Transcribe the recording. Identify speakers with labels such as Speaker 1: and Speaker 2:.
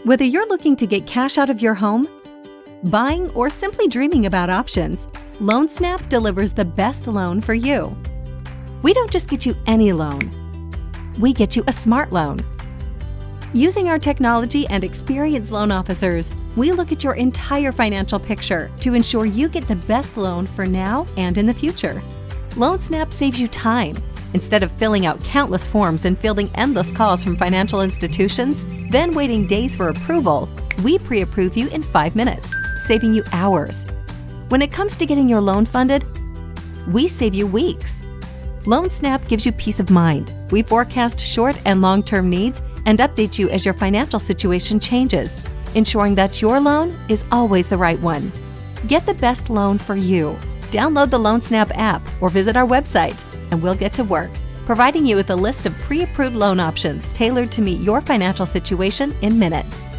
Speaker 1: Whether you're looking to get cash out of your home, buying, or simply dreaming about options, LoanSnap delivers the best loan for you. We don't just get you any loan. We get you a smart loan. Using our technology and experienced loan officers, we look at your entire financial picture to ensure you get the best loan for now and in the future. LoanSnap saves you time. Instead of filling out countless forms and fielding endless calls from financial institutions, then waiting days for approval, we pre-approve you in 5 minutes, saving you hours. When it comes to getting your loan funded, we save you weeks. LoanSnap gives you peace of mind. We forecast short and long-term needs and update you as your financial situation changes, ensuring that your loan is always the right one. Get the best loan for you. Download the LoanSnap app or visit our website, and we'll get to work, providing you with a list of pre-approved loan options tailored to meet your financial situation in minutes.